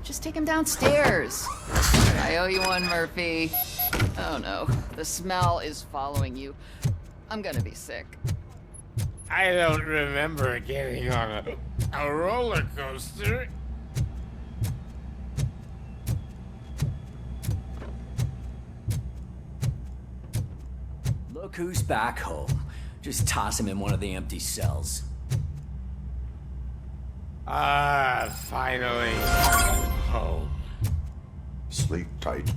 Just take him downstairs. I owe you one, Murphy. Oh no, the smell is following you. I'm gonna be sick. I don't remember getting on a roller coaster. Look who's back home. Just toss him in one of the empty cells. Ah, finally. Home. Sleep tight.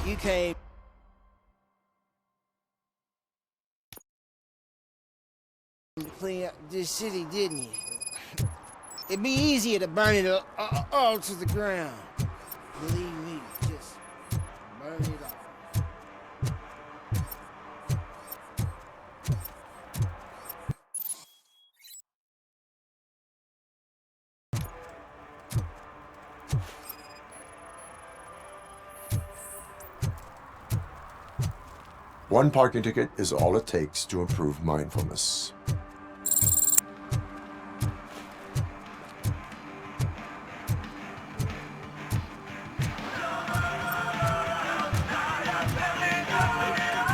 You came to clean up this city, didn't you? It'd be easier to burn it all to the ground. Believe me, just burn it all. One parking ticket is all it takes to improve mindfulness.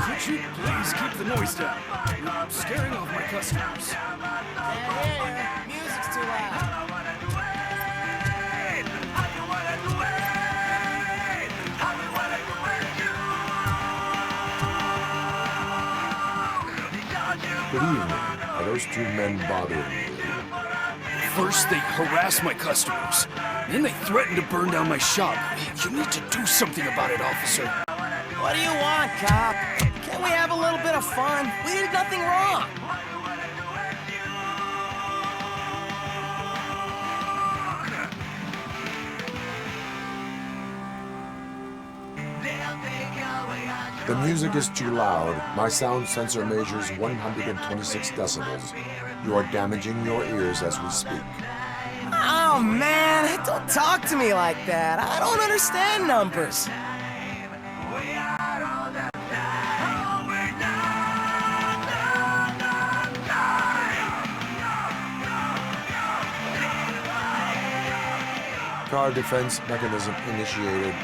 Could you please keep the noise down? You're scaring off my customers. Yeah, music's too loud. Good evening. Are those two men bothering you? First, they harass my customers. Then they threaten to burn down my shop. You need to do something about it, officer. What do you want, cop? Can't we have a little bit of fun? We did nothing wrong. The music is too loud. My sound sensor measures 126 decibels. You are damaging your ears as we speak. Oh, man, don't talk to me like that. I don't understand numbers. Car defense mechanism initiated.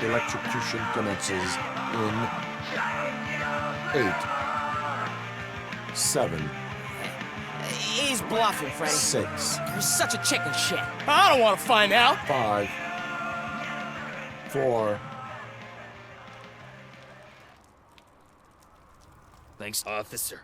Electrocution commences in 8, 7, He's bluffing, Freddy. 6, You're such a chicken shit. I don't want to find out. 5, 4. Thanks, officer.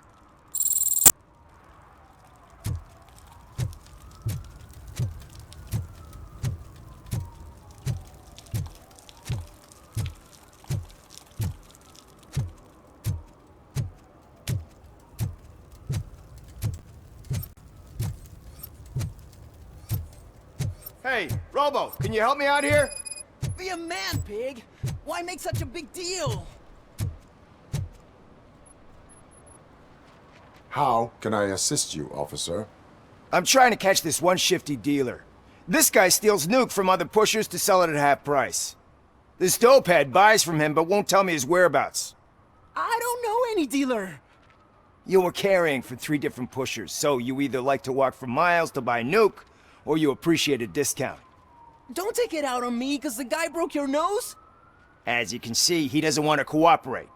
Hey, Robo, can you help me out here? Be a man, pig. Why make such a big deal? How can I assist you, officer? I'm trying to catch this one shifty dealer. This guy steals Nuke from other pushers to sell it at half price. This dopehead buys from him but won't tell me his whereabouts. I don't know any dealer. You were carrying for 3 different pushers, so you either like to walk for miles to buy Nuke, or you appreciate a discount. Don't take it out on me, because the guy broke your nose? As you can see, he doesn't want to cooperate.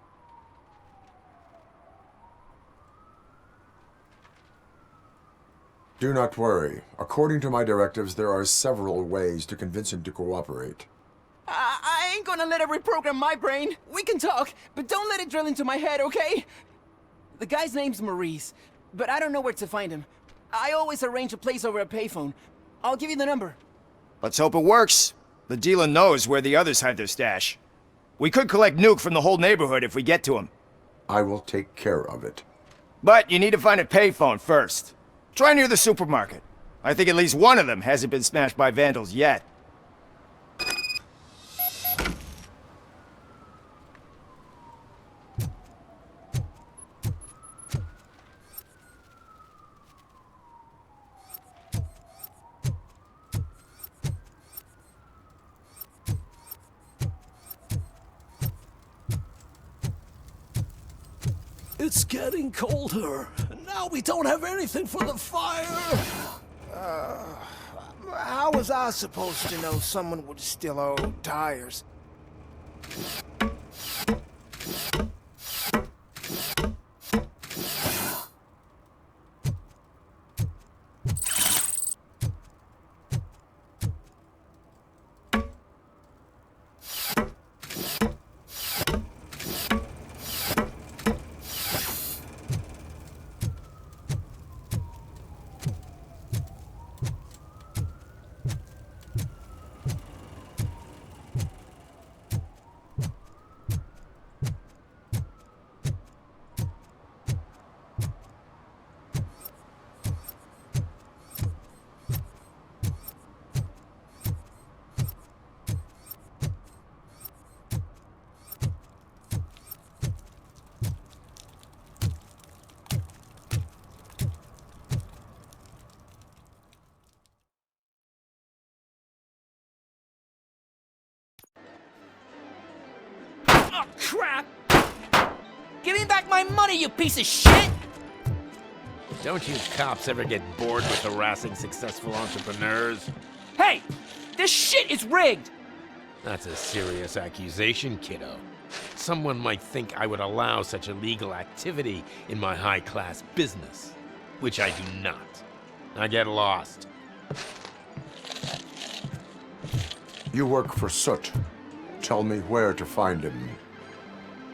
Do not worry. According to my directives, there are several ways to convince him to cooperate. I ain't gonna let it reprogram my brain. We can talk, but don't let it drill into my head, okay? The guy's name's Maurice, but I don't know where to find him. I always arrange a place over a payphone. I'll give you the number. Let's hope it works. The dealer knows where the others hide their stash. We could collect Nuke from the whole neighborhood if we get to him. I will take care of it. But you need to find a payphone first. Try near the supermarket. I think at least one of them hasn't been smashed by vandals yet. It's getting colder. Now we don't have anything for the fire. How was I supposed to know someone would steal our old tires? Oh, crap! Give me back my money, you piece of shit! Don't you cops ever get bored with harassing successful entrepreneurs? Hey! This shit is rigged! That's a serious accusation, kiddo. Someone might think I would allow such illegal activity in my high-class business, which I do not. Now get lost. You work for Soot. Tell me where to find him.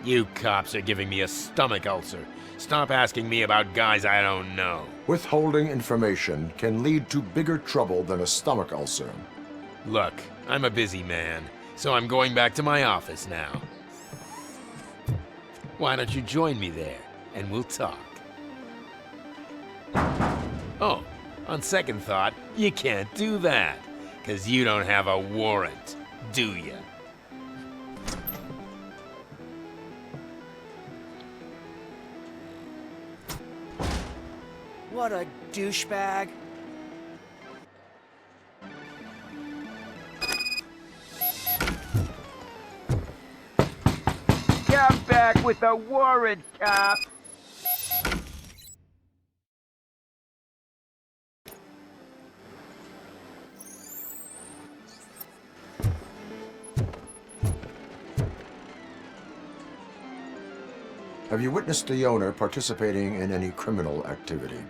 You cops are giving me a stomach ulcer. Stop asking me about guys I don't know. Withholding information can lead to bigger trouble than a stomach ulcer. Look, I'm a busy man, so I'm going back to my office now. Why don't you join me there, and we'll talk. Oh, on second thought, you can't do that, 'cause you don't have a warrant, do you? What a douchebag. Get back with a warrant, cop! Have you witnessed the owner participating in any criminal activity?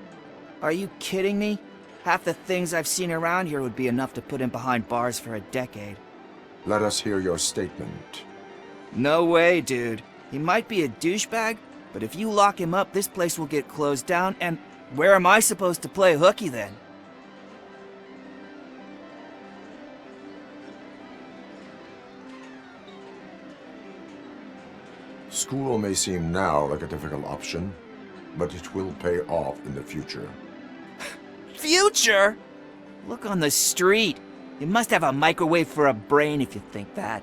Are you kidding me? Half the things I've seen around here would be enough to put him behind bars for a decade. Let us hear your statement. No way, dude. He might be a douchebag, but if you lock him up, this place will get closed down, and where am I supposed to play hooky then? School may seem now like a difficult option, but it will pay off in the future. Future? Look on the street. You must have a microwave for a brain if you think that.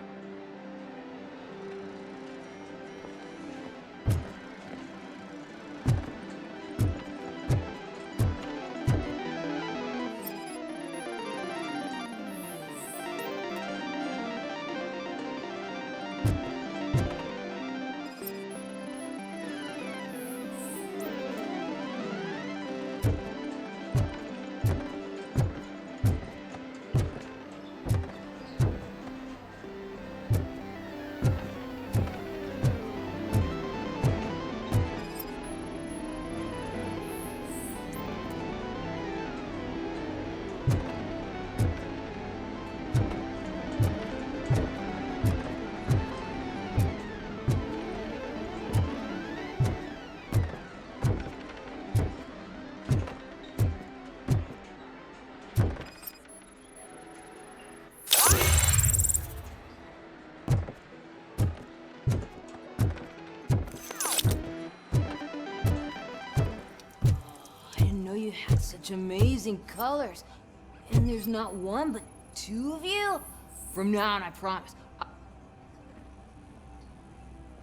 such amazing colors. And there's not one, but two of you? From now on, I promise.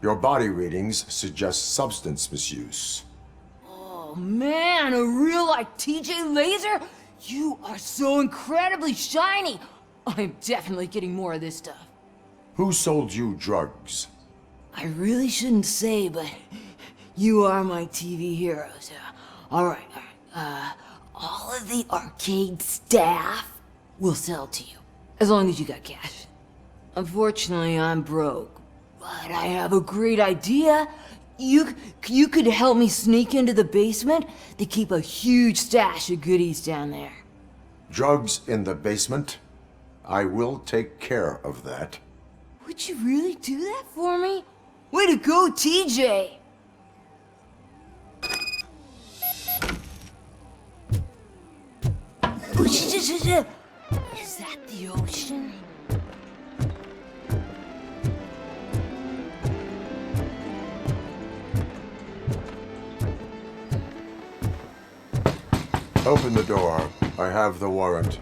Your body readings suggest substance misuse. Oh man, a real like TJ Laser? You are so incredibly shiny. I'm definitely getting more of this stuff. Who sold you drugs? I really shouldn't say, but you are my TV heroes. All right. All of the arcade staff will sell to you, as long as you got cash. Unfortunately, I'm broke, but I have a great idea. You could help me sneak into the basement. They keep a huge stash of goodies down there. Drugs in the basement? I will take care of that. Would you really do that for me? Way to go, TJ! Is that the ocean? Open the door. I have the warrant.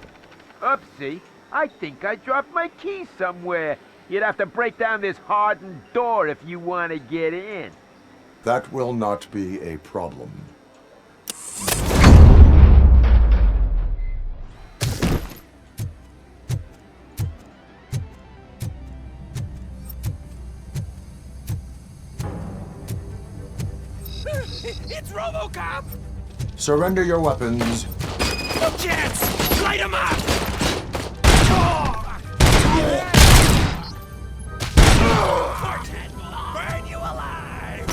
Oopsie, I think I dropped my key somewhere. You'd have to break down this hardened door if you want to get in. That will not be a problem. It's Robocop! Surrender your weapons. No chance! Light him up! Burn you alive!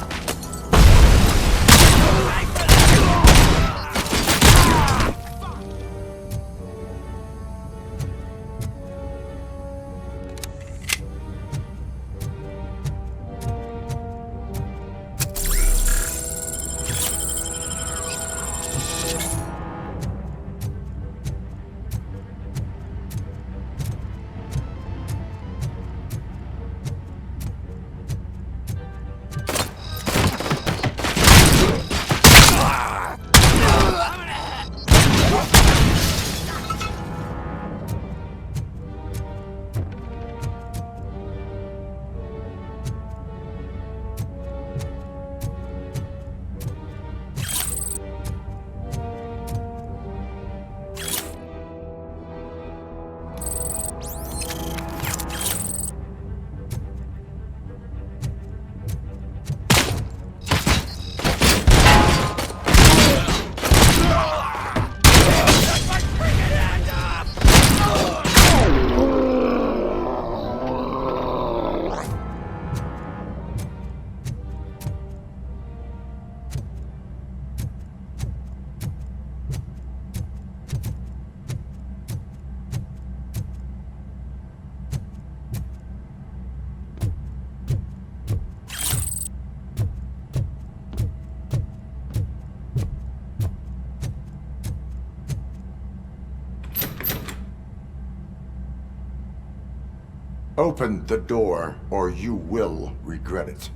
Open the door, or you will regret it.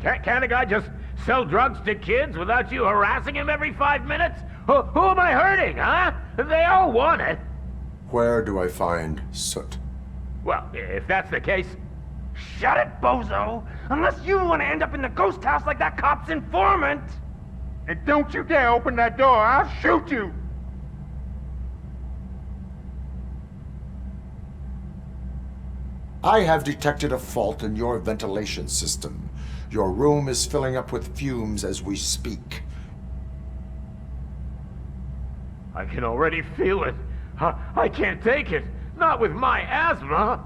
Can't a guy just sell drugs to kids without you harassing him every 5 minutes? Who am I hurting, huh? They all want it. Where do I find Soot? Well, if that's the case, shut it, bozo! Unless you want to end up in the ghost house like that cop's informant! And don't you dare open that door, I'll shoot you! I have detected a fault in your ventilation system. Your room is filling up with fumes as we speak. I can already feel it. I can't take it. Not with my asthma.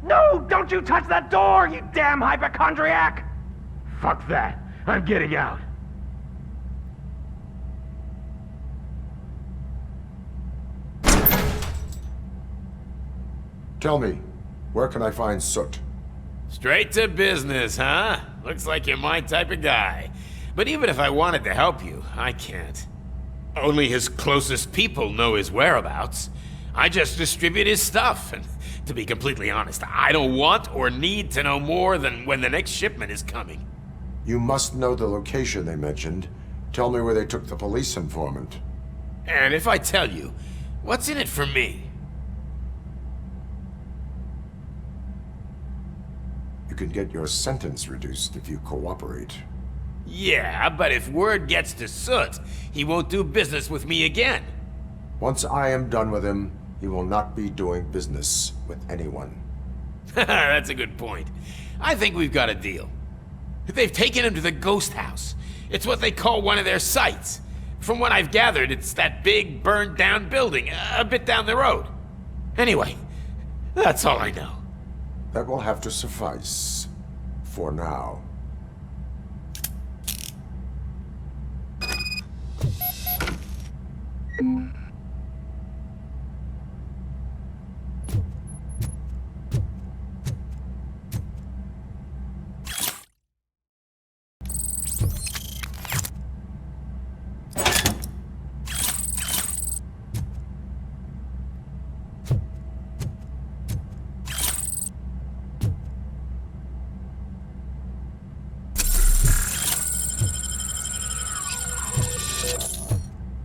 No, don't you touch that door, you damn hypochondriac! Fuck that. I'm getting out. Tell me, where can I find Soot? Straight to business, huh? Looks like you're my type of guy. But even if I wanted to help you, I can't. Only his closest people know his whereabouts. I just distribute his stuff, and to be completely honest, I don't want or need to know more than when the next shipment is coming. You must know the location they mentioned. Tell me where they took the police informant. And if I tell you, what's in it for me? You can get your sentence reduced if you cooperate. Yeah, but if word gets to Soot, he won't do business with me again. Once I am done with him, he will not be doing business with anyone. That's a good point. I think we've got a deal. They've taken him to the ghost house. It's what they call one of their sites. From what I've gathered, it's that big, burned-down building, a bit down the road. Anyway, that's all I know. That will have to suffice. For now.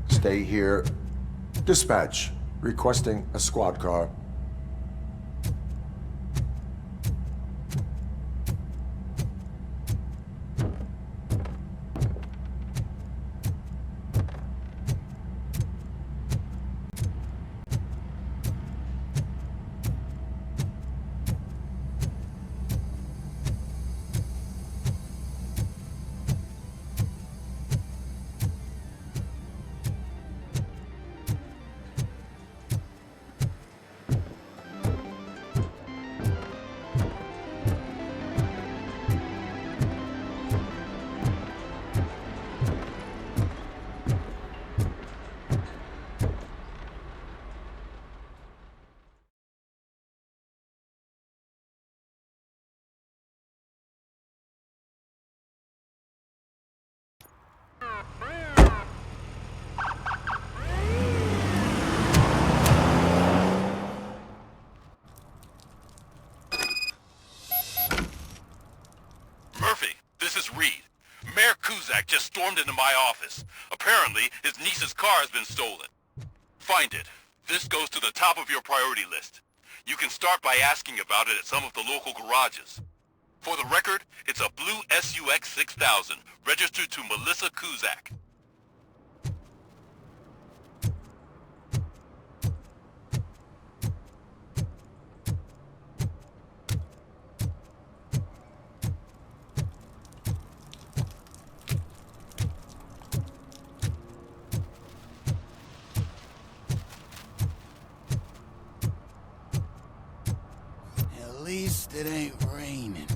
Stay here. Dispatch. Requesting a squad car. Murphy, this is Reed. Mayor Kuzak just stormed into my office. Apparently, his niece's car has been stolen. Find it. This goes to the top of your priority list. You can start by asking about it at some of the local garages. For the record, it's a blue SUX 6000, registered to Melissa Kuzak. At least it ain't raining.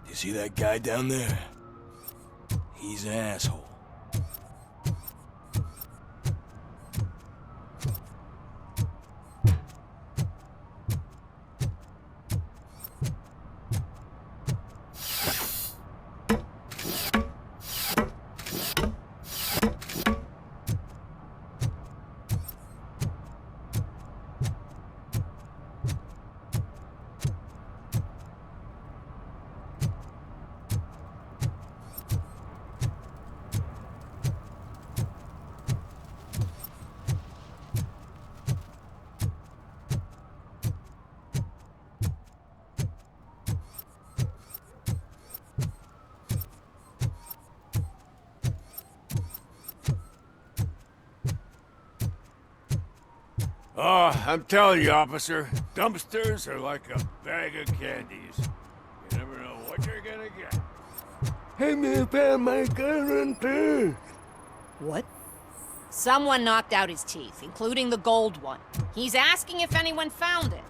You see that guy down there? He's an asshole. Oh, I'm telling you, officer, dumpsters are like a bag of candies. You never know what you're gonna get. Hey, man, found my gun on too. What? Someone knocked out his teeth, including the gold one. He's asking if anyone found it.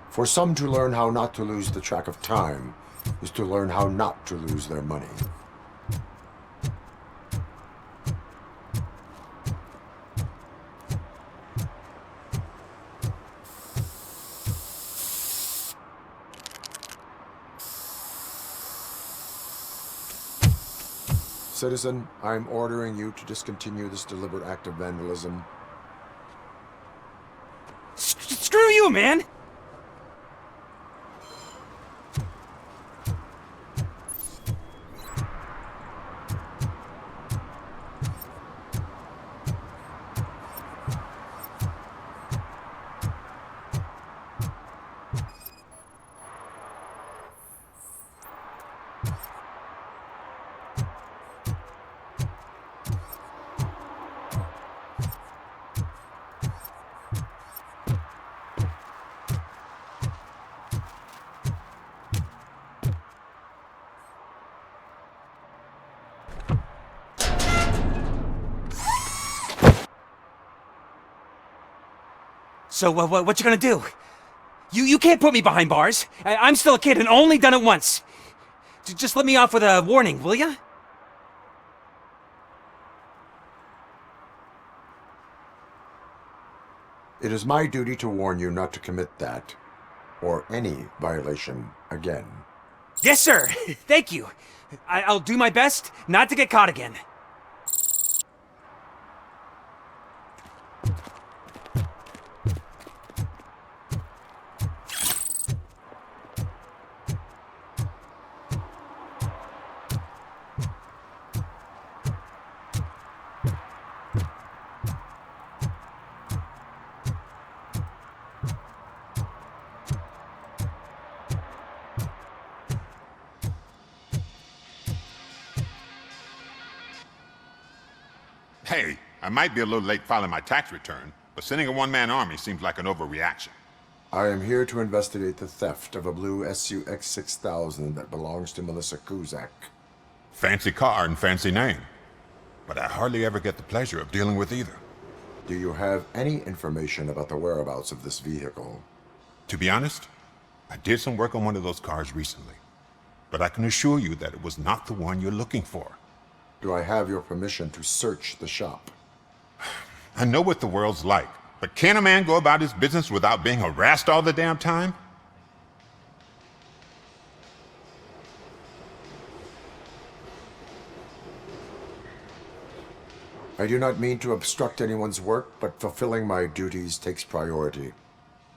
For some to learn how not to lose the track of time is to learn how not to lose their money. Citizen, I'm ordering you to discontinue this deliberate act of vandalism. Screw you, man! So, what you gonna do? You can't put me behind bars. I'm still a kid and only done it once. Just let me off with a warning, will ya? It is my duty to warn you not to commit that, or any violation, again. Yes, sir! Thank you. I'll do my best not to get caught again. Hey, I might be a little late filing my tax return, but sending a one-man army seems like an overreaction. I am here to investigate the theft of a blue SUX 6000 that belongs to Melissa Kuzak. Fancy car and fancy name, but I hardly ever get the pleasure of dealing with either. Do you have any information about the whereabouts of this vehicle? To be honest, I did some work on one of those cars recently, but I can assure you that it was not the one you're looking for. Do I have your permission to search the shop? I know what the world's like, but can a man go about his business without being harassed all the damn time? I do not mean to obstruct anyone's work, but fulfilling my duties takes priority.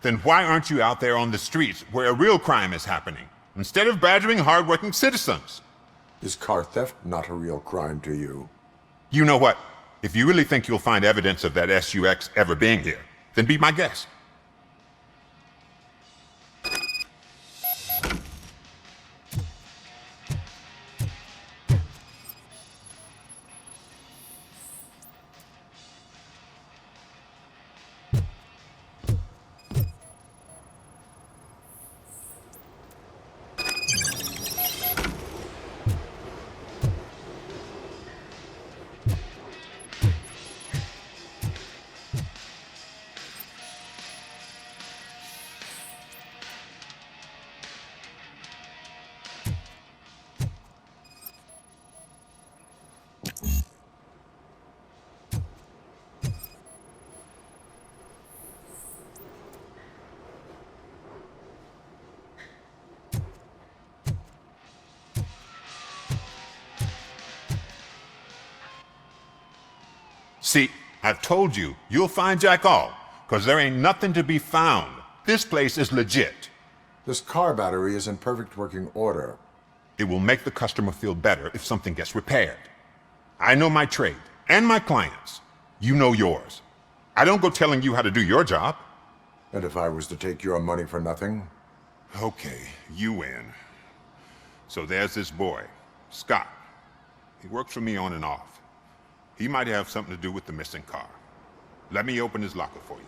Then why aren't you out there on the streets where a real crime is happening, instead of badgering hardworking citizens? Is car theft not a real crime to you? You know what? If you really think you'll find evidence of that SUX ever being here, then be my guest. See, I've told you, you'll find Jack all, because there ain't nothing to be found. This place is legit. This car battery is in perfect working order. It will make the customer feel better if something gets repaired. I know my trade, and my clients. You know yours. I don't go telling you how to do your job. And if I was to take your money for nothing? Okay, you win. So there's this boy, Scott. He works for me on and off. He might have something to do with the missing car. Let me open his locker for you.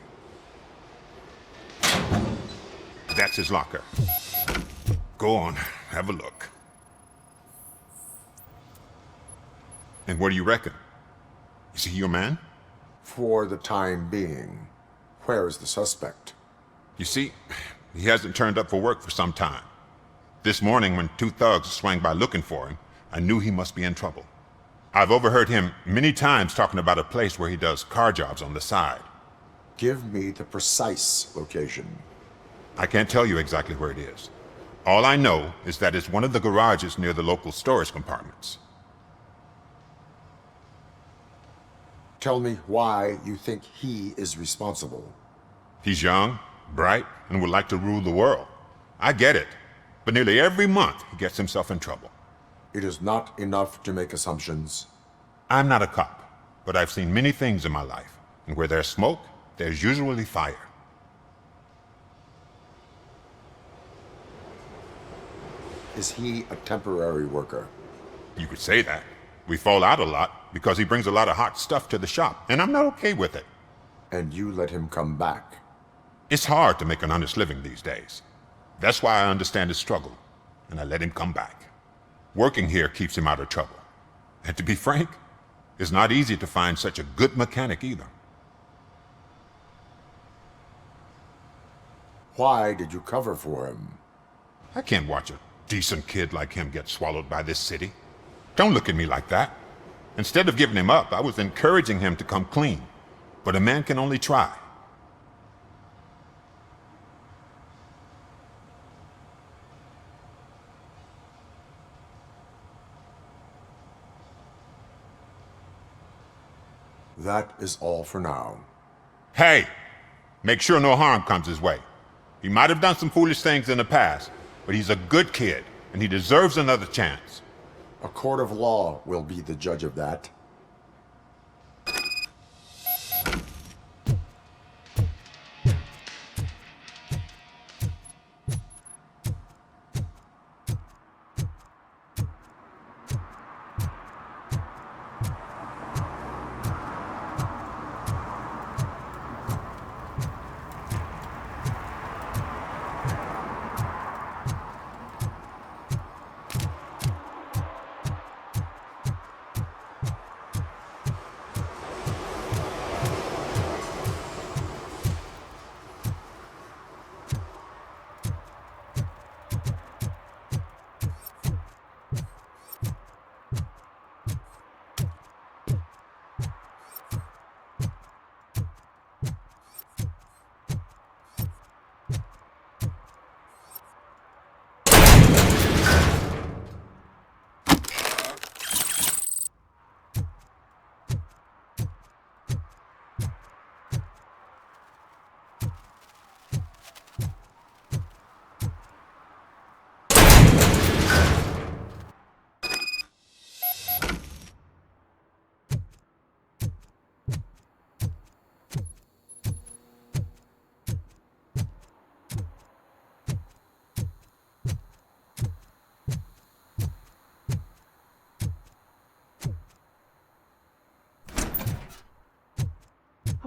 That's his locker. Go on, have a look. And what do you reckon? Is he your man? For the time being. Where is the suspect? You see, he hasn't turned up for work for some time. This morning, when two thugs swang by looking for him, I knew he must be in trouble. I've overheard him many times talking about a place where he does car jobs on the side. Give me the precise location. I can't tell you exactly where it is. All I know is that it's one of the garages near the local storage compartments. Tell me why you think he is responsible. He's young, bright, and would like to rule the world. I get it. But nearly every month, he gets himself in trouble. It is not enough to make assumptions. I'm not a cop, but I've seen many things in my life. And where there's smoke, there's usually fire. Is he a temporary worker? You could say that. We fall out a lot because he brings a lot of hot stuff to the shop, and I'm not okay with it. And you let him come back? It's hard to make an honest living these days. That's why I understand his struggle, and I let him come back. Working here keeps him out of trouble. And to be frank, it's not easy to find such a good mechanic either. Why did you cover for him? I can't watch a decent kid like him get swallowed by this city. Don't look at me like that. Instead of giving him up, I was encouraging him to come clean. But a man can only try. That is all for now. Hey! Make sure no harm comes his way. He might have done some foolish things in the past, but he's a good kid, and he deserves another chance. A court of law will be the judge of that.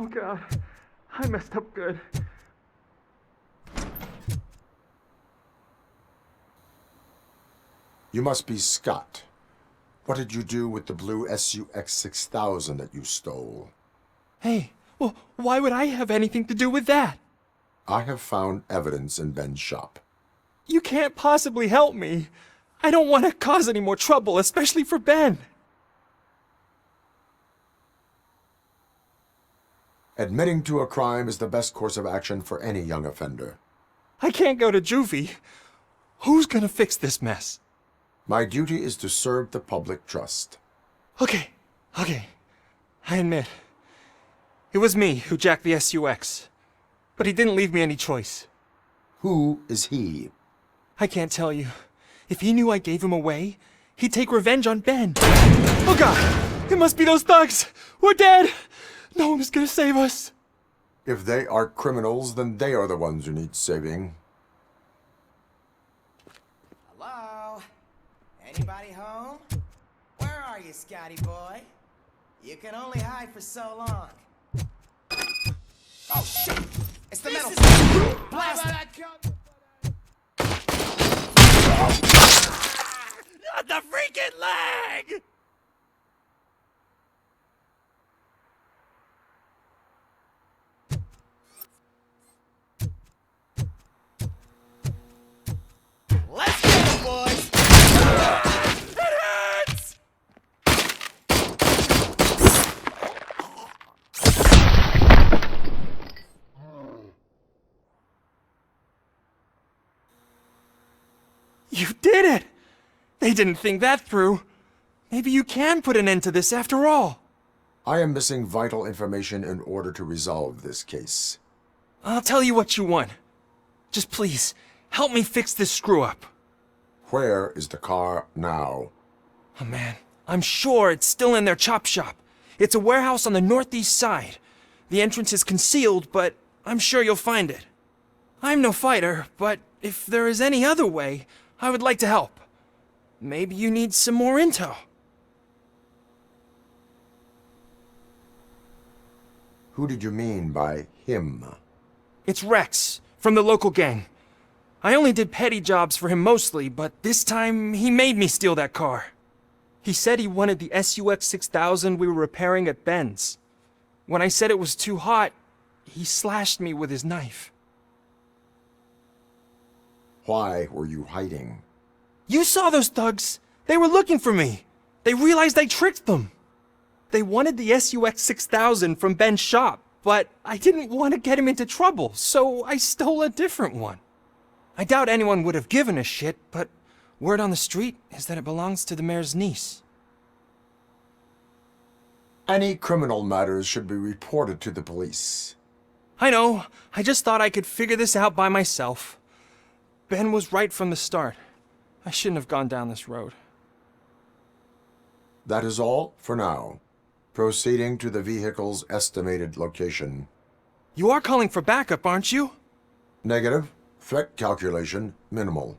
Oh God, I messed up good. You must be Scott. What did you do with the blue SUX 6000 that you stole? Hey, well, why would I have anything to do with that? I have found evidence in Ben's shop. You can't possibly help me. I don't want to cause any more trouble, especially for Ben. Admitting to a crime is the best course of action for any young offender. I can't go to juvie. Who's gonna fix this mess? My duty is to serve the public trust. Okay. I admit. It was me who jacked the SUX. But he didn't leave me any choice. Who is he? I can't tell you. If he knew I gave him away, he'd take revenge on Ben. Oh God! It must be those thugs! We're dead! No one is gonna save us. If they are criminals, then they are the ones who need saving. Hello? Anybody home? Where are you, Scotty boy? You can only hide for so long. Oh shit! It's the metal. Blast that! Not the freaking leg! Let's go, boys! It hurts! You did it! They didn't think that through. Maybe you can put an end to this after all. I am missing vital information in order to resolve this case. I'll tell you what you want. Just please, help me fix this screw-up. Where is the car now? Oh man, I'm sure it's still in their chop shop. It's a warehouse on the northeast side. The entrance is concealed, but I'm sure you'll find it. I'm no fighter, but if there is any other way, I would like to help. Maybe you need some more intel. Who did you mean by him? It's Rex, from the local gang. I only did petty jobs for him mostly, but this time he made me steal that car. He said he wanted the SUX 6000 we were repairing at Ben's. When I said it was too hot, he slashed me with his knife. Why were you hiding? You saw those thugs! They were looking for me! They realized I tricked them! They wanted the SUX 6000 from Ben's shop, but I didn't want to get him into trouble, so I stole a different one. I doubt anyone would have given a shit, but word on the street is that it belongs to the mayor's niece. Any criminal matters should be reported to the police. I know. I just thought I could figure this out by myself. Ben was right from the start. I shouldn't have gone down this road. That is all for now. Proceeding to the vehicle's estimated location. You are calling for backup, aren't you? Negative. Threat calculation minimal.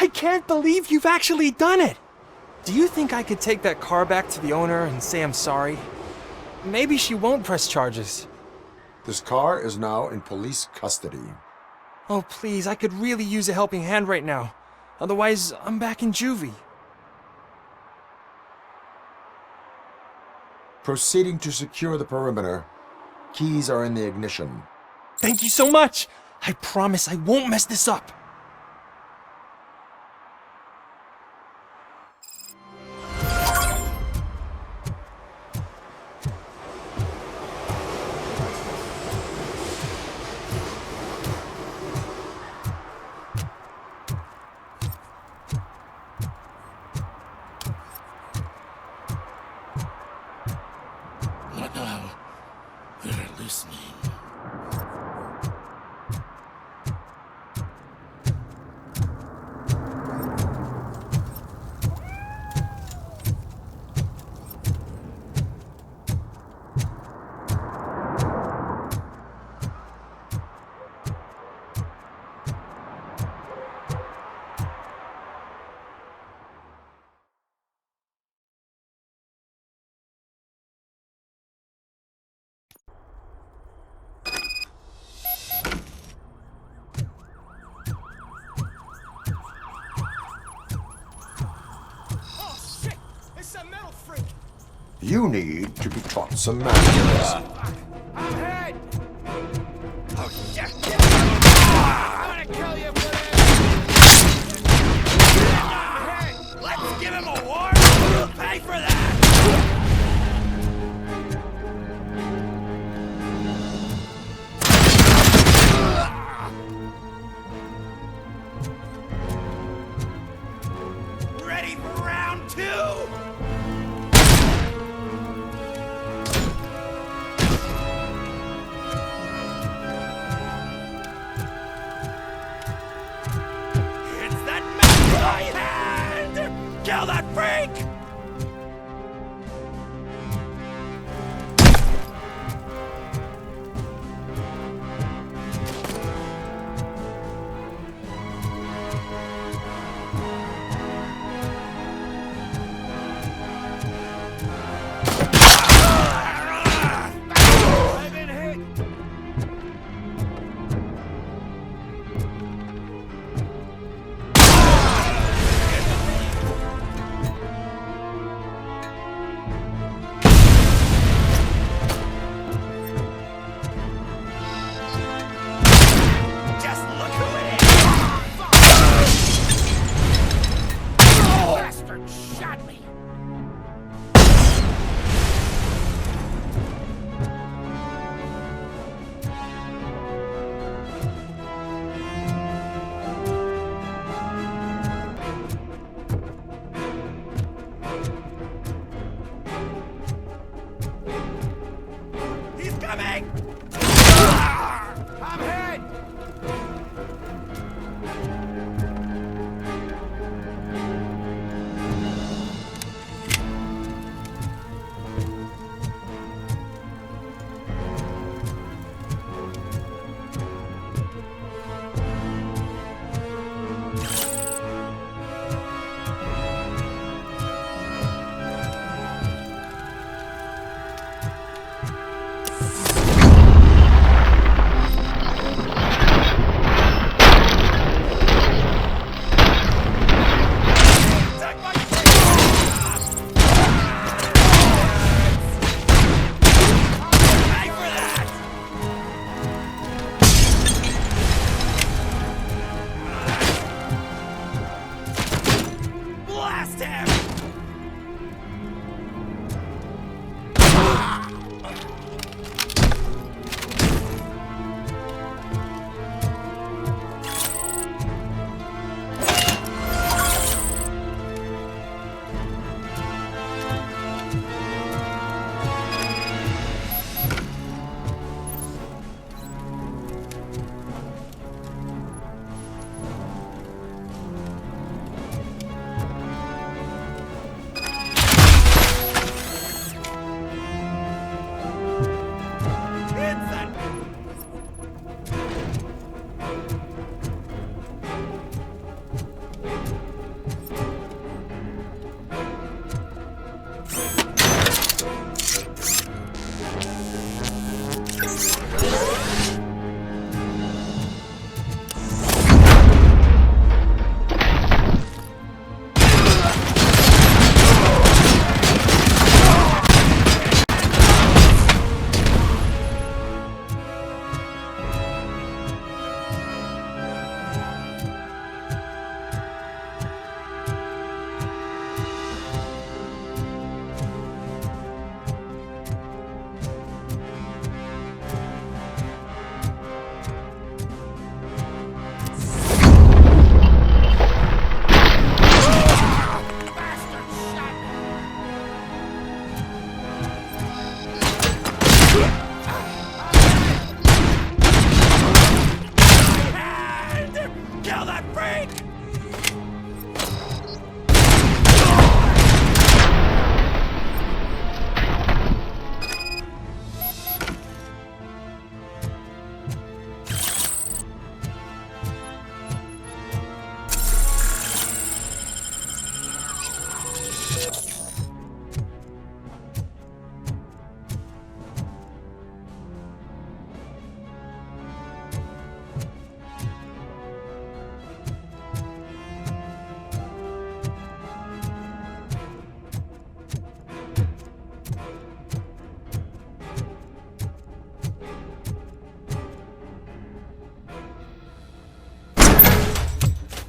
I can't believe you've actually done it! Do you think I could take that car back to the owner and say I'm sorry? Maybe she won't press charges. This car is now in police custody. Oh, please, I could really use a helping hand right now. Otherwise, I'm back in juvie. Proceeding to secure the perimeter. Keys are in the ignition. Thank you so much! I promise I won't mess this up. What now? They're listening. You need to be taught some manners. I'm hit! Oh, shit! I'm gonna kill you for this! Let's give him a warning! We'll pay for that! Ready for round two? Kill that freak! I've been hit!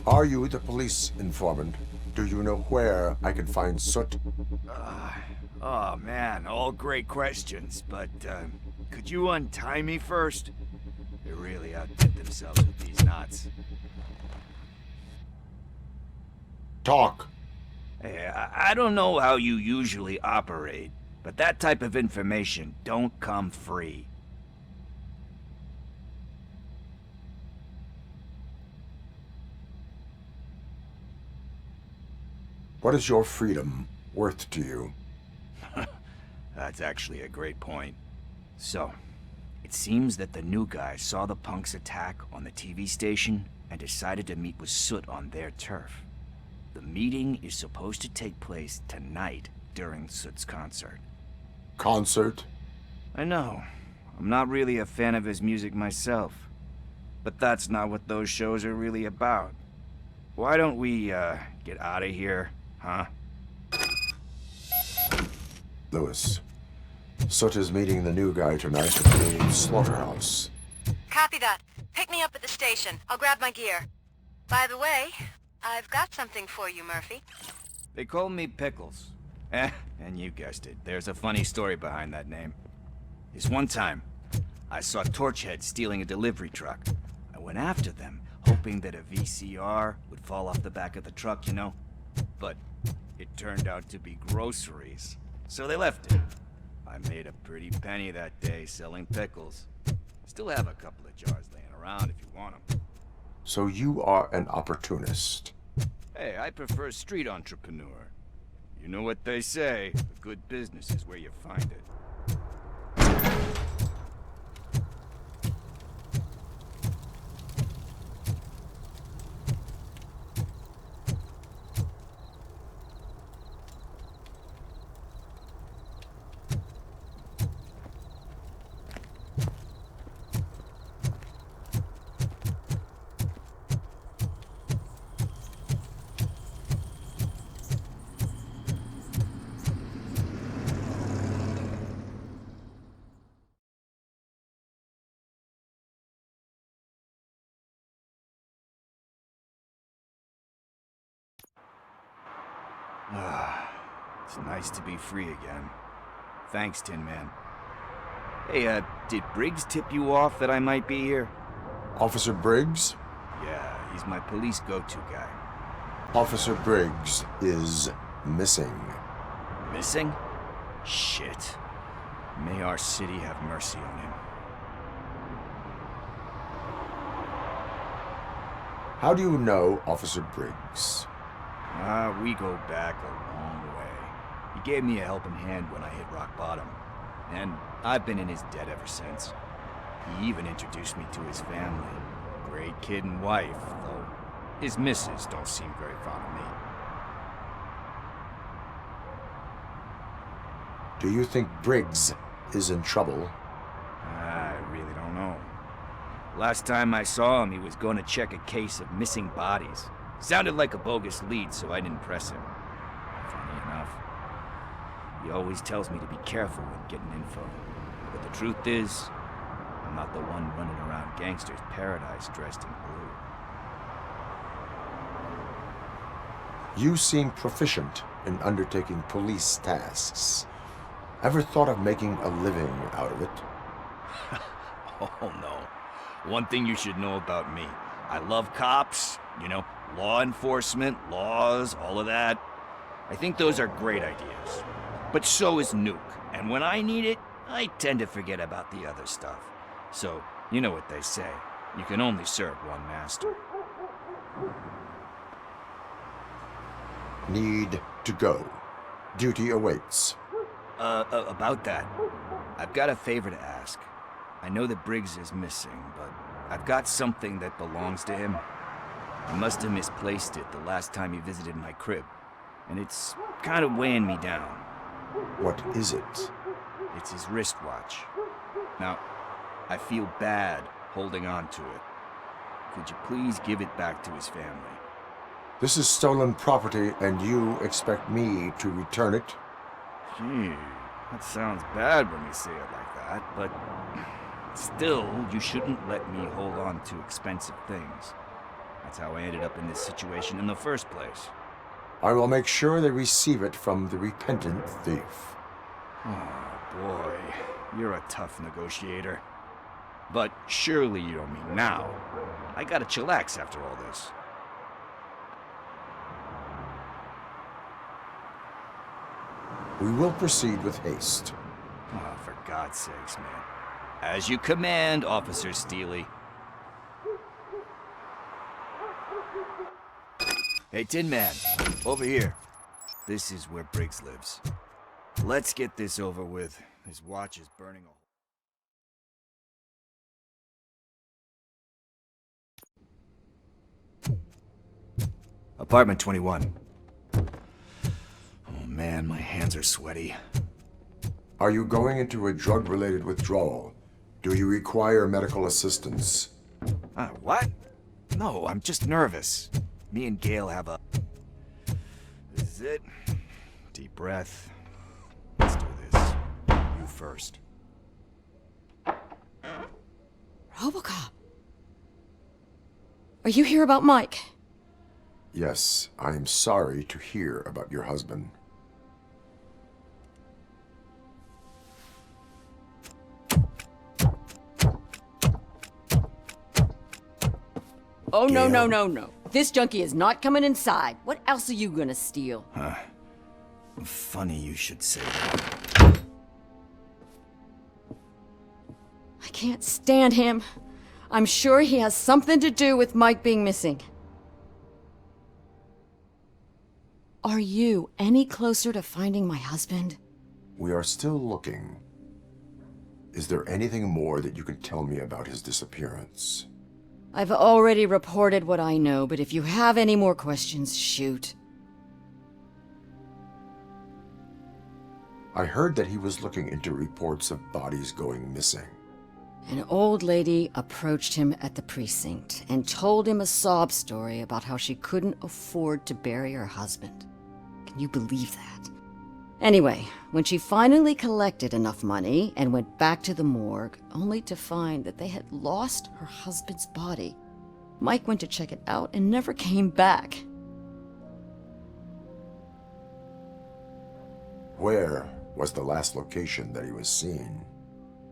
Are you the police informant? Do you know where I can find Soot? Oh man, all great questions, but could you untie me first? They really outdid themselves with these knots. Talk. Hey, I don't know how you usually operate, but that type of information don't come free. What is your freedom worth to you? That's actually a great point. So, it seems that the new guy saw the punks attack on the TV station and decided to meet with Soot on their turf. The meeting is supposed to take place tonight during Soot's concert. Concert? I know. I'm not really a fan of his music myself. But that's not what those shows are really about. Why don't we, get out of here, huh? Lewis, Soot is meeting the new guy tonight at the slaughterhouse. Copy that. Pick me up at the station. I'll grab my gear. By the way, I've got something for you, Murphy. They call me Pickles. And you guessed it. There's a funny story behind that name. This one time, I saw Torchhead stealing a delivery truck. I went after them, hoping that a VCR would fall off the back of the truck, you know? But it turned out to be groceries. So they left it. I made a pretty penny that day selling pickles. Still have a couple of jars laying around if you want them. So you are an opportunist. Hey, I prefer street entrepreneur. You know what they say, a good business is where you find it. It's nice to be free again. Thanks, Tin Man. Hey, did Briggs tip you off that I might be here? Officer Briggs? Yeah, he's my police go-to guy. Officer Briggs is missing. Missing? Shit. May our city have mercy on him. How do you know Officer Briggs? We go back a long way. He gave me a helping hand when I hit rock bottom. And I've been in his debt ever since. He even introduced me to his family. Great kid and wife, though his missus don't seem very fond of me. Do you think Briggs is in trouble? I really don't know. Last time I saw him, he was going to check a case of missing bodies. Sounded like a bogus lead, so I didn't press him. Funny enough. He always tells me to be careful when getting info. But the truth is, I'm not the one running around gangster's paradise dressed in blue. You seem proficient in undertaking police tasks. Ever thought of making a living out of it? Oh no. One thing you should know about me. I love cops, you know, law enforcement, laws, all of that. I think those are great ideas. But so is Nuke, and when I need it, I tend to forget about the other stuff. So, you know what they say. You can only serve one master. Need to go. Duty awaits. About that, I've got a favor to ask. I know that Briggs is missing, but I've got something that belongs to him. I must have misplaced it the last time he visited my crib, and it's kind of weighing me down. What is it? It's his wristwatch. Now, I feel bad holding on to it. Could you please give it back to his family? This is stolen property, and you expect me to return it? Gee, that sounds bad when you say it like that, but still, you shouldn't let me hold on to expensive things. That's how I ended up in this situation in the first place. I will make sure they receive it from the repentant thief. Oh, boy. You're a tough negotiator. But surely you don't mean now. I gotta chillax after all this. We will proceed with haste. Oh, for God's sakes, man. As you command, Officer Steely. Hey, Tin Man, over here. This is where Briggs lives. Let's get this over with. His watch is burning a... Apartment 21. Oh man, my hands are sweaty. Are you going into a drug-related withdrawal? Do you require medical assistance? What? No, I'm just nervous. Me and Gail have a... This is it. Deep breath. Let's do this. You first. Robocop. Are you here about Mike? Yes, I am sorry to hear about your husband. Oh, no, no, no, no. This junkie is not coming inside. What else are you gonna steal? Funny you should say that. I can't stand him. I'm sure he has something to do with Mike being missing. Are you any closer to finding my husband? We are still looking. Is there anything more that you can tell me about his disappearance? I've already reported what I know, but if you have any more questions, shoot. I heard that he was looking into reports of bodies going missing. An old lady approached him at the precinct and told him a sob story about how she couldn't afford to bury her husband. Can you believe that? Anyway, when she finally collected enough money and went back to the morgue, only to find that they had lost her husband's body, Mike went to check it out and never came back. Where was the last location that he was seen?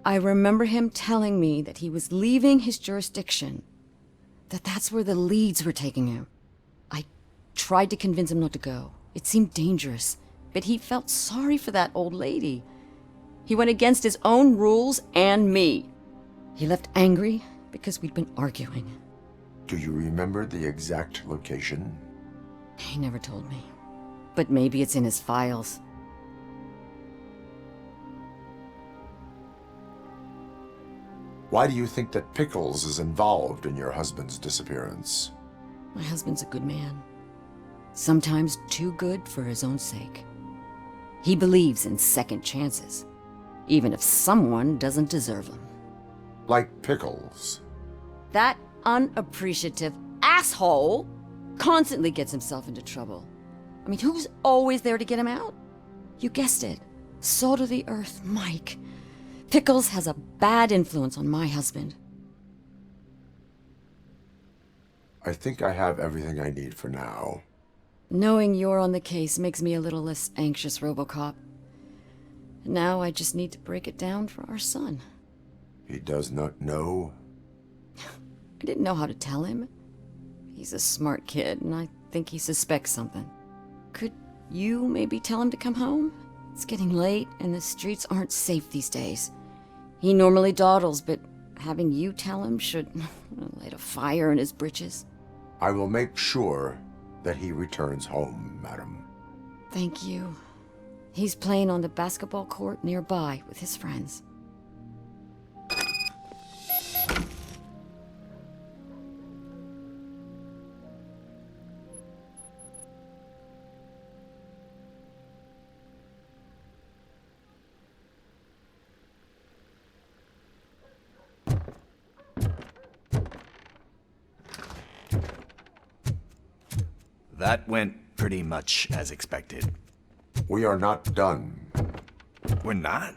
I remember him telling me that he was leaving his jurisdiction, that's where the leads were taking him. I tried to convince him not to go. It seemed dangerous, but he felt sorry for that old lady. He went against his own rules and me. He left angry because we'd been arguing. Do you remember the exact location? He never told me, but maybe it's in his files. Why do you think that Pickles is involved in your husband's disappearance? My husband's a good man. Sometimes too good for his own sake. He believes in second chances, even if someone doesn't deserve them. Like Pickles. That unappreciative asshole constantly gets himself into trouble. I mean, who's always there to get him out? You guessed it. Salt of the earth, Mike. Pickles has a bad influence on my husband. I think I have everything I need for now. Knowing you're on the case makes me a little less anxious, Robocop. Now I just need to break it down for our son. He does not know? I didn't know how to tell him. He's a smart kid, and I think he suspects something. Could you maybe tell him to come home? It's getting late, and the streets aren't safe these days. He normally dawdles, but having you tell him should light a fire in his britches. I will make sure that he returns home, madam. Thank you. He's playing on the basketball court nearby with his friends. That went pretty much as expected. We are not done. We're not?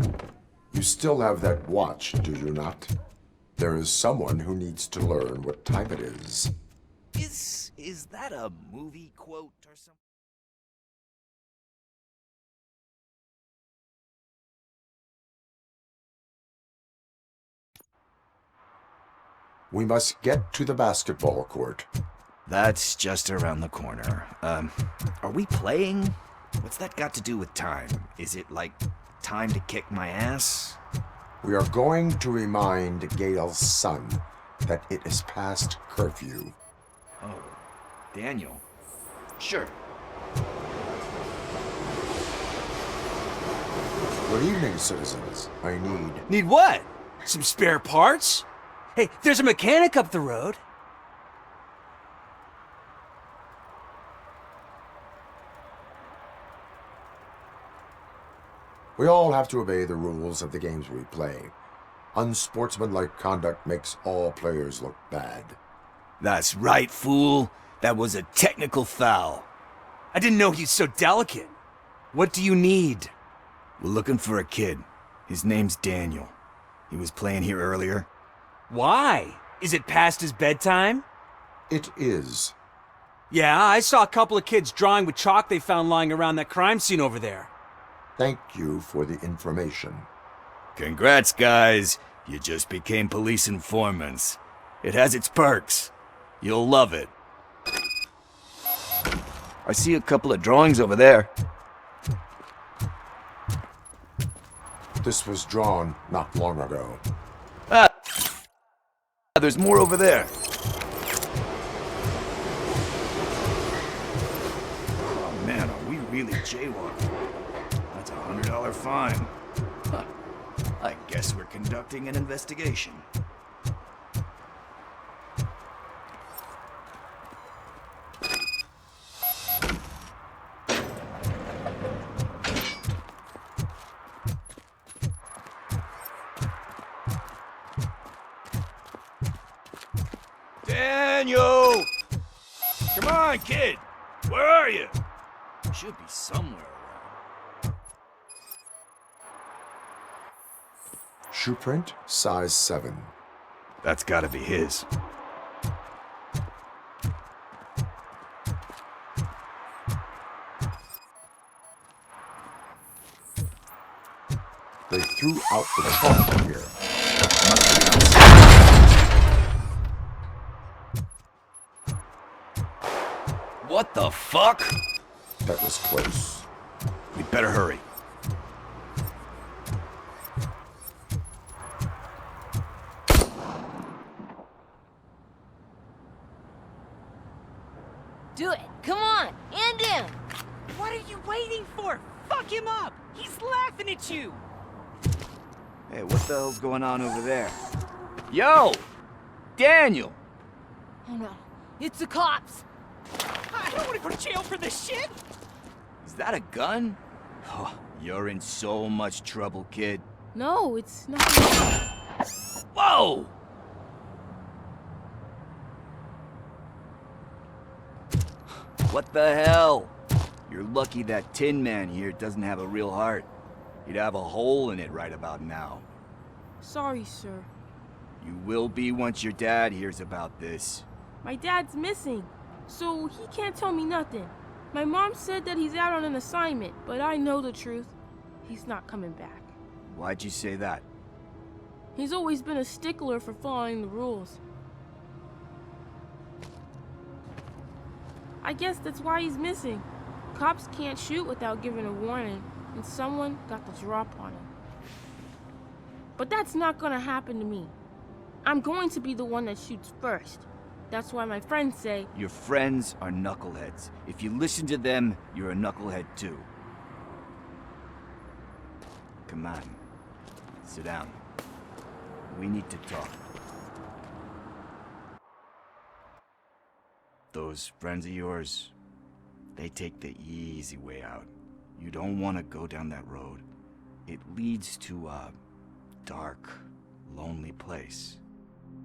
You still have that watch, do you not? There is someone who needs to learn what time it is. Is that a movie quote or something? We must get to the basketball court. That's just around the corner. Are we playing? What's that got to do with time? Is it like time to kick my ass? We are going to remind Gail's son that it is past curfew. Oh, Daniel. Sure. Good evening, citizens. I need... Need what? Some spare parts? Hey, there's a mechanic up the road. We all have to obey the rules of the games we play. Unsportsmanlike conduct makes all players look bad. That's right, fool. That was a technical foul. I didn't know he's so delicate. What do you need? We're looking for a kid. His name's Daniel. He was playing here earlier. Why? Is it past his bedtime? It is. Yeah, I saw a couple of kids drawing with chalk they found lying around that crime scene over there. Thank you for the information. Congrats, guys. You just became police informants. It has its perks. You'll love it. I see a couple of drawings over there. This was drawn not long ago. There's more over there. Oh man, are we really jaywalking? That's a $100 fine. Huh. I guess we're conducting an investigation. Daniel! Come on, kid! Where are you? Should be somewhere around. Shoe print, size 7. That's gotta be his. They threw out the chalk here. What the fuck? That was close. We better hurry. Do it. Come on. End him. What are you waiting for? Fuck him up! He's laughing at you! Hey, what the hell's going on over there? Yo! Daniel! Oh no. It's the cops. I don't want to go to jail for this shit! Is that a gun? Oh, you're in so much trouble, kid. No, it's not. Whoa! What the hell? You're lucky that Tin Man here doesn't have a real heart. He'd have a hole in it right about now. Sorry, sir. You will be once your dad hears about this. My dad's missing, so he can't tell me nothing. My mom said that he's out on an assignment, but I know the truth. He's not coming back. Why'd you say that? He's always been a stickler for following the rules. I guess that's why he's missing. Cops can't shoot without giving a warning, and someone got the drop on him. But that's not gonna happen to me. I'm going to be the one that shoots first. That's why my friends say... Your friends are knuckleheads. If you listen to them, you're a knucklehead too. Come on. Sit down. We need to talk. Those friends of yours, they take the easy way out. You don't want to go down that road. It leads to a dark, lonely place.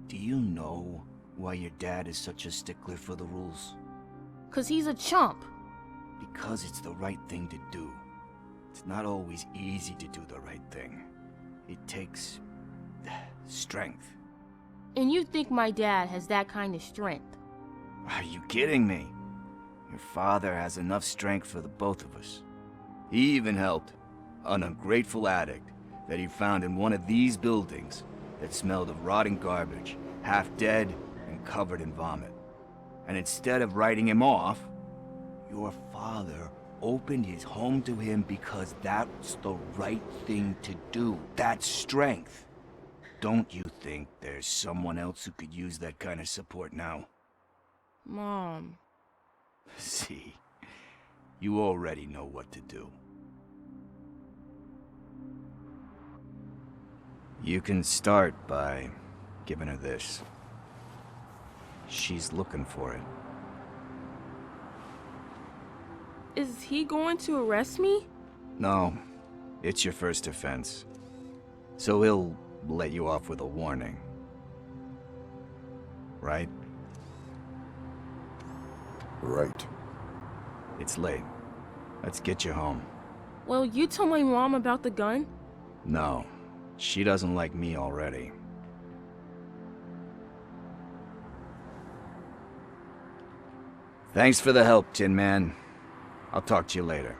Do you know why your dad is such a stickler for the rules? 'Cause he's a chump. Because it's the right thing to do. It's not always easy to do the right thing. It takes strength. And you think my dad has that kind of strength? Are you kidding me? Your father has enough strength for the both of us. He even helped an ungrateful addict that he found in one of these buildings that smelled of rotting garbage, half dead and covered in vomit. And instead of writing him off, your father opened his home to him because that's the right thing to do. That's strength. Don't you think there's someone else who could use that kind of support now? Mom. See, you already know what to do. You can start by giving her this. She's looking for it. Is he going to arrest me? No, it's your first offense. So he'll let you off with a warning. Right? Right. It's late. Let's get you home. Well, you told my mom about the gun? No, she doesn't like me already. Thanks for the help, Tin Man. I'll talk to you later.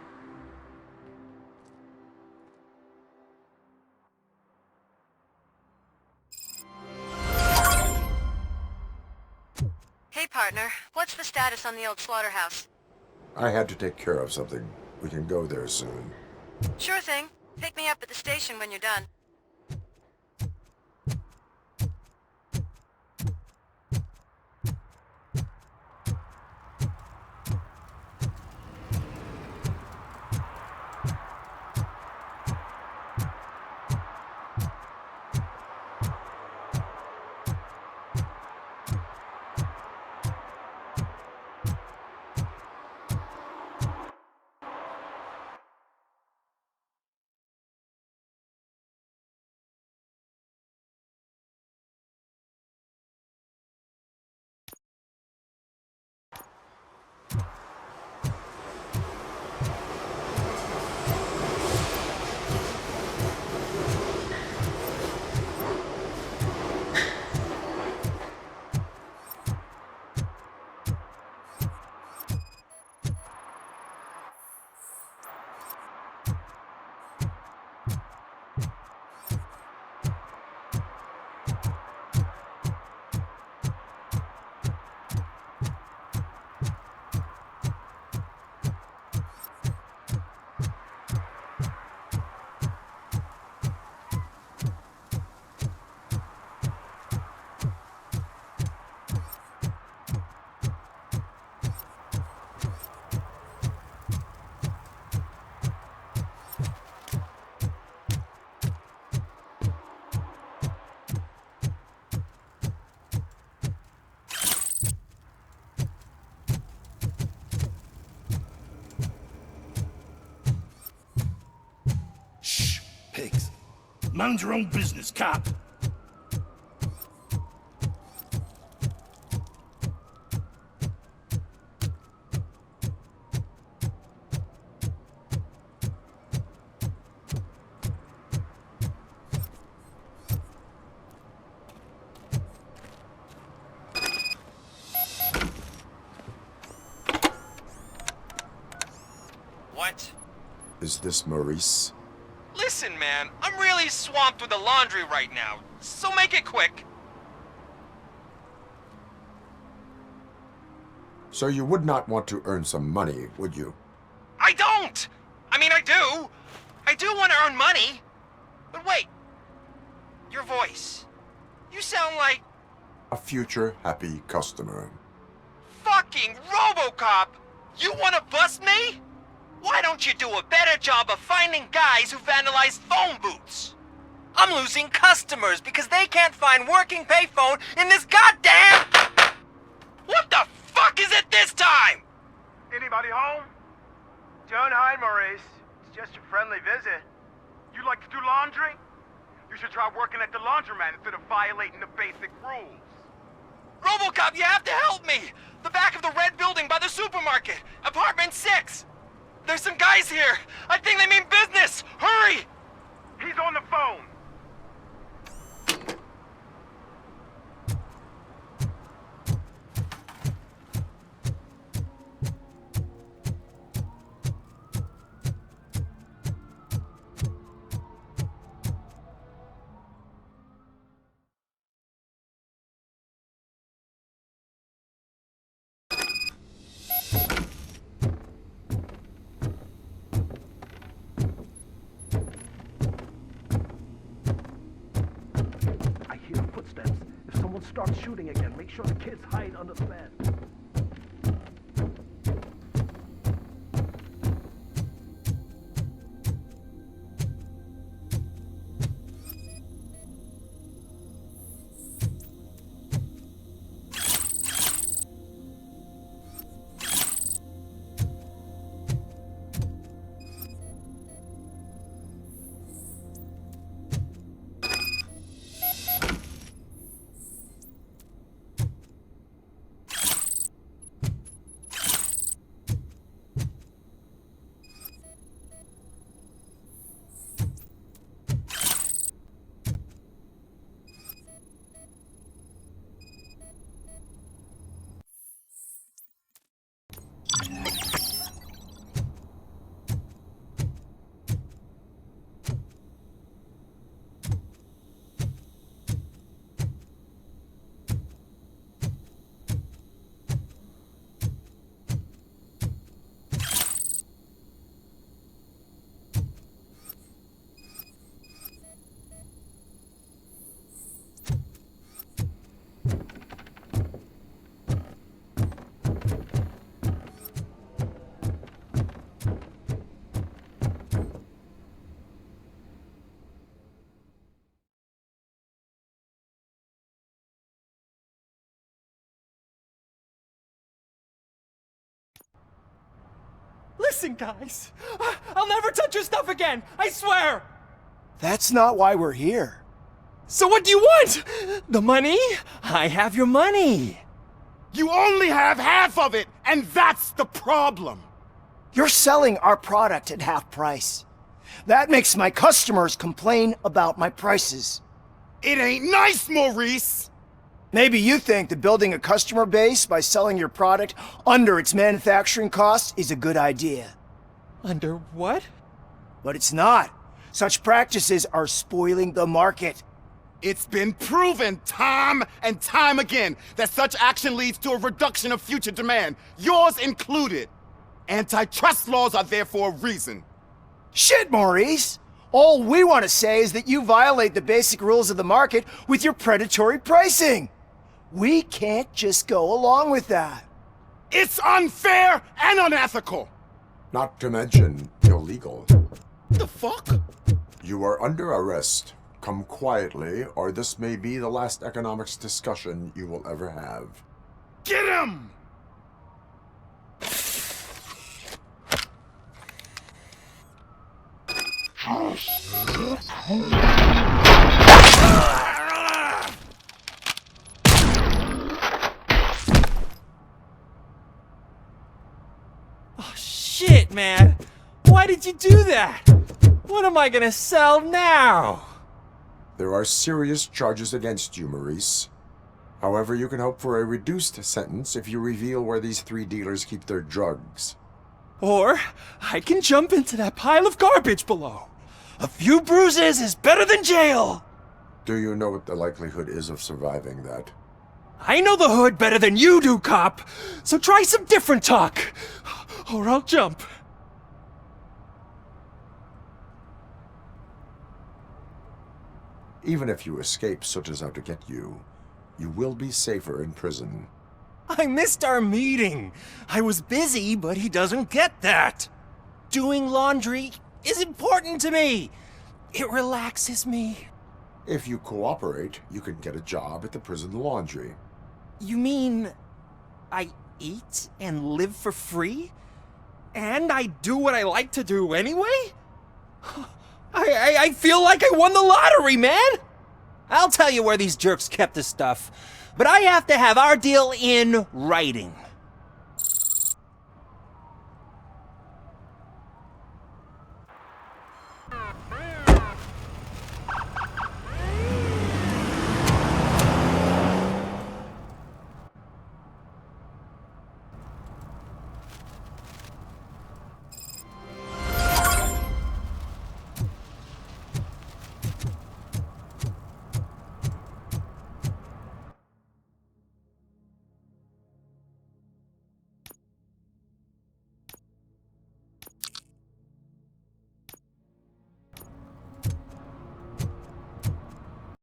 Hey, partner. What's the status on the old slaughterhouse? I had to take care of something. We can go there soon. Sure thing. Pick me up at the station when you're done. Pigs. Mind your own business, cop. What? Is this Maurice? Listen, man, I'm really swamped with the laundry right now, so make it quick. So you would not want to earn some money, would you? I don't! I mean, I do. I do want to earn money. But wait. Your voice. You sound like... A future happy customer. fucking Robocop! You want to bust me? Why don't you do a better job of finding guys who vandalize phone booths? I'm losing customers because they can't find working payphone in this goddamn... What the fuck is it this time? Anybody home? Don't hide, Maurice. It's just a friendly visit. You like to do laundry? You should try working at the laundromat instead of violating the basic rules. Robocop, you have to help me! The back of the red building by the supermarket. Apartment 6. There's some guys here. I think they mean business. Hurry! He's on the phone. starts shooting again, make sure the kids hide under the bed. Listen, guys. I'll never touch your stuff again. I swear. That's not why we're here. So what do you want? The money? I have your money. You only have half of it, and that's the problem. You're selling our product at half price. That makes my customers complain about my prices. It ain't nice, Maurice! Maybe you think that building a customer base by selling your product under its manufacturing costs is a good idea. Under what? But it's not. Such practices are spoiling the market. It's been proven time and time again that such action leads to a reduction of future demand, yours included. Antitrust laws are there for a reason. Shit, Maurice! All we want to say is that you violate the basic rules of the market with your predatory pricing. We can't just go along with that. It's unfair and unethical! Not to mention illegal. The fuck? You are under arrest. Come quietly, or this may be the last economics discussion you will ever have. Get him! Oh, shit, man. Why did you do that? What am I gonna sell now? There are serious charges against you, Maurice. However, you can hope for a reduced sentence if you reveal where these 3 dealers keep their drugs. Or I can jump into that pile of garbage below. A few bruises is better than jail. Do you know what the likelihood is of surviving that? I know the hood better than you do, cop. So try some different talk, or I'll jump. Even if you escape such as out to get you, you will be safer in prison. I missed our meeting. I was busy, but he doesn't get that. Doing laundry is important to me. It relaxes me. If you cooperate, you can get a job at the prison laundry. You mean I eat and live for free? And I do what I like to do anyway? I feel like I won the lottery, man! I'll tell you where these jerks kept the stuff, but I have to have our deal in writing.